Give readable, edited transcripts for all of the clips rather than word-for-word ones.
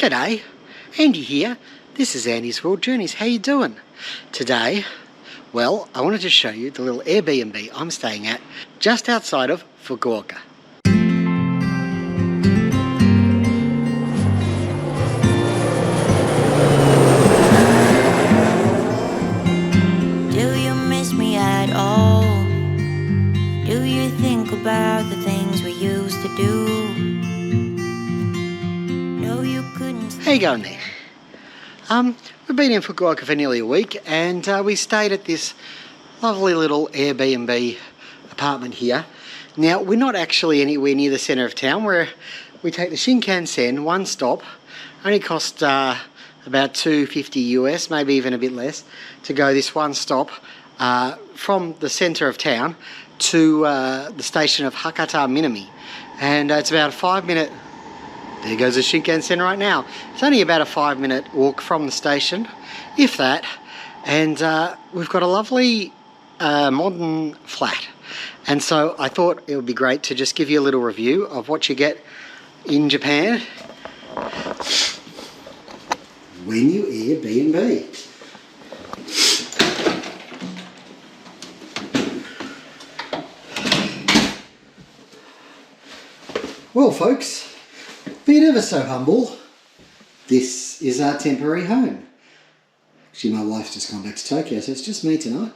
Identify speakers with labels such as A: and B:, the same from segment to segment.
A: G'day, Andy here. This is Andy's World Journeys. How you doing? Today, well, I wanted to show you the little Airbnb I'm staying at just outside of Fukuoka.
B: Do you miss me at all? Do you think about the things we used to do? No, you couldn't.
A: How you going there? We've been in Fukuoka for nearly a week, and we stayed at this lovely little Airbnb apartment here. Now, we're not actually anywhere near the centre of town. We take the Shinkansen, one stop, only cost about $250 US, maybe even a bit less, to go this one stop from the centre of town to the station of Hakata Minami. And it's about a 5-minute... There goes the Shinkansen right now. It's only about a 5-minute walk from the station, if that. And we've got a lovely modern flat. And so I thought it would be great to just give you a little review of what you get in Japan when you Airbnb. Well, folks, be it ever so humble, this is our temporary home. Actually, my wife's just gone back to Tokyo, so it's just me tonight.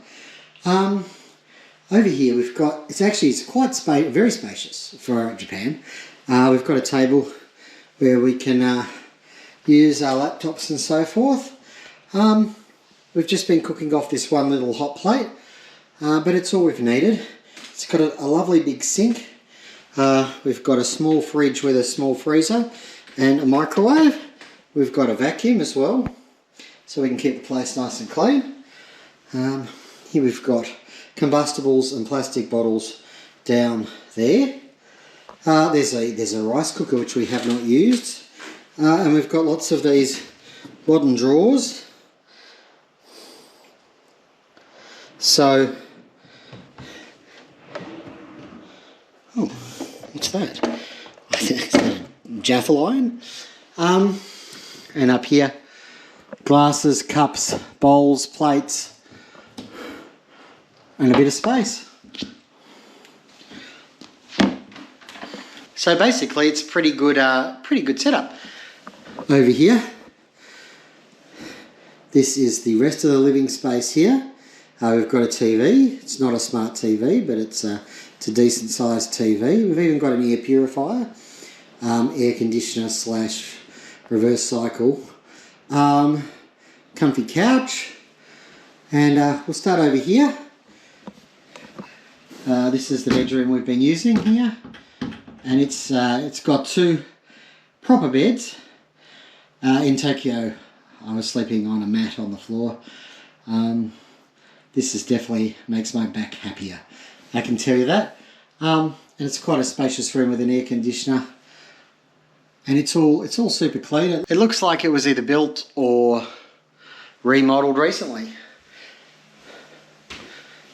A: Over here we've got, it's quite very spacious for Japan. We've got a table where we can use our laptops and so forth. We've just been cooking off this one little hot plate, but it's all we've needed. It's got a lovely big sink. We've got a small fridge with a small freezer and a microwave. We've got a vacuum as well, so we can keep the place nice and clean. Here we've got combustibles and plastic bottles down there. There's a rice cooker which we have not used, and we've got lots of these modern drawers. So, oh, what's that? I think it's a Jaffle iron. And up here, glasses, cups, bowls, plates, and a bit of space. So basically, it's pretty good setup. Over here, this is the rest of the living space here. We've got a TV. It's not a smart TV, but it's a decent sized TV. We've even got an air purifier, air conditioner / reverse cycle, comfy couch, and we'll start over here. This is the bedroom we've been using here, and it's got 2 proper beds. In Tokyo, I was sleeping on a mat on the floor. This definitely makes my back happier, I can tell you that. And it's quite a spacious room with an air conditioner, and it's all super clean. It looks like it was either built or remodeled recently.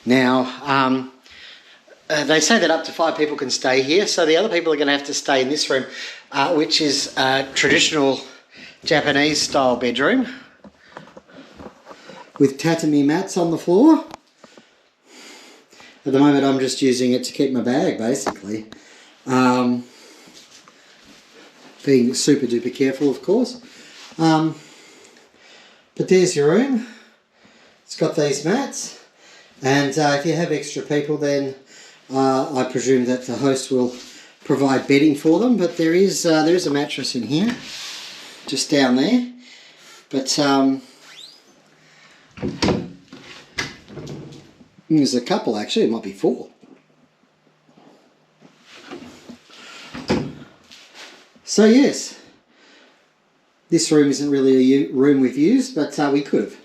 A: Now, they say that up to 5 people can stay here, so the other people are going to have to stay in this room, which is a traditional Japanese style bedroom with tatami mats on the floor. At the moment I'm just using it to keep my bag, basically. Being super duper careful, of course. But there's your room. It's got these mats, and if you have extra people, then I presume that the host will provide bedding for them. But there is a mattress in here, just down there. But there's a couple, actually. It might be 4. So yes, this room isn't really a room we've used, but we could have.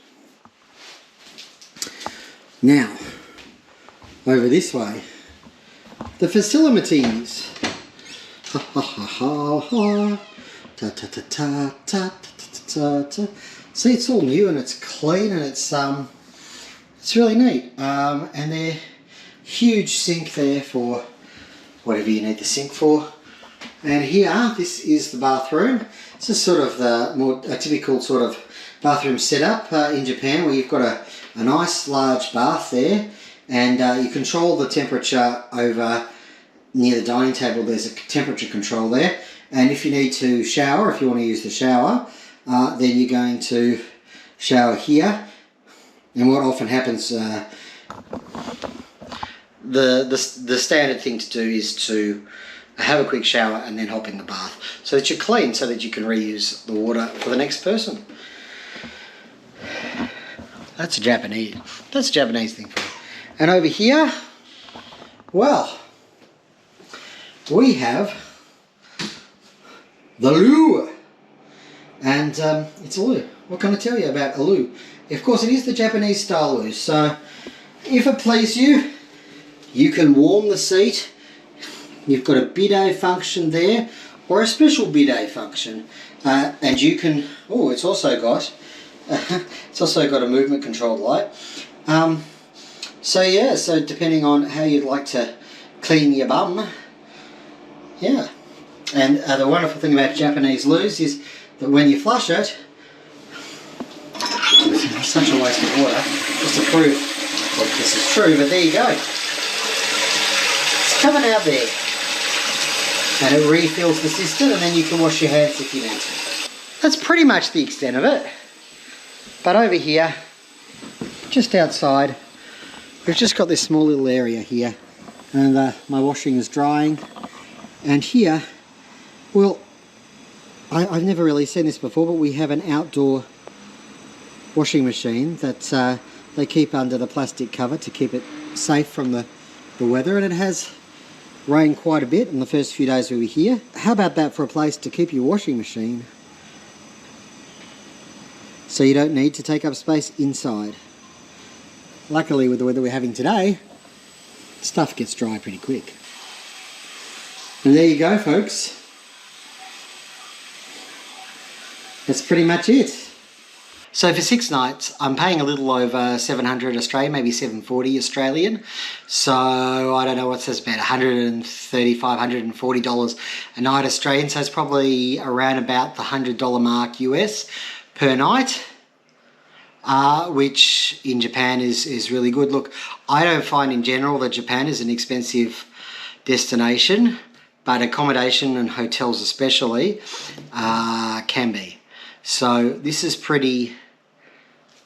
A: Now, over this way, the facilities. Ha ha ha ha ha. Ta ta ta ta ta ta ta ta. See, it's all new and it's clean and it's really neat. And they're huge sink there for whatever you need the sink for. And here, this is the bathroom. This is sort of the more typical sort of bathroom setup in Japan, where you've got a nice large bath there, and you control the temperature over near the dining table. There's a temperature control there, and if you need to shower, if you want to use the shower, then you're going to shower here. And what often happens, the standard thing to do is to have a quick shower and then hop in the bath so that you're clean, so that you can reuse the water for the next person. That's a Japanese thing for you. And over here, well, we have the loo. And it's a loo. What can I tell you about a loo? Of course, it is the Japanese style loo. So if it pleases you, you can warm the seat. You've got a bidet function there, or a special bidet function, and you can. Oh, it's also got a movement controlled light. So yeah, so depending on how you'd like to clean your bum, yeah. And the wonderful thing about Japanese loos is that when you flush it, it's such a waste of water. Just to prove that this is true, but there you go. It's coming out there. And it refills the cistern, and then you can wash your hands if you need to. That's pretty much the extent of it. But over here, just outside, we've just got this small little area here. And my washing is drying. And here, well, I've never really seen this before, but we have an outdoor washing machine that they keep under the plastic cover to keep it safe from the weather. And it has rained quite a bit in the first few days we were here. How about that for a place to keep your washing machine, so you don't need to take up space inside? Luckily, with the weather we're having today, stuff gets dry pretty quick. And there you go, folks. That's pretty much it. So for 6 nights, I'm paying a little over 700 Australian, maybe 740 Australian. So I don't know what's this, about $135, $140 a night Australian. So it's probably around about the $100 mark US per night, which in Japan is really good. Look, I don't find in general that Japan is an expensive destination, but accommodation and hotels especially can be. So this is pretty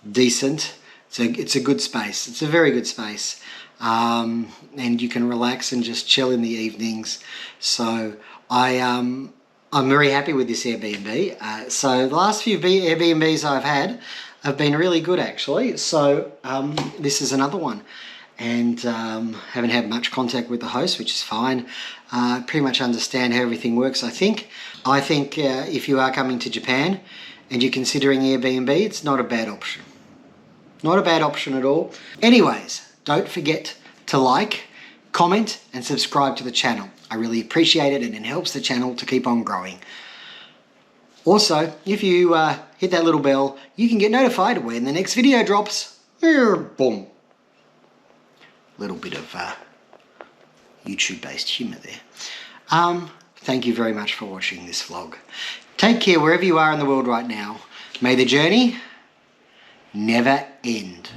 A: decent. It's a good space. It's a very good space. And you can relax and just chill in the evenings. So I'm very happy with this Airbnb. So the last few Airbnbs I've had have been really good, actually. So this is another one. And haven't had much contact with the host, which is fine. Pretty much understand how everything works, I think. I think if you are coming to Japan and you're considering Airbnb, it's not a bad option. Not a bad option at all. Anyways, don't forget to like, comment and subscribe to the channel. I really appreciate it, and it helps the channel to keep on growing. Also, if you hit that little bell, you can get notified when the next video drops. Boom. Little bit of YouTube-based humour there. Thank you very much for watching this vlog. Take care wherever you are in the world right now. May the journey never end.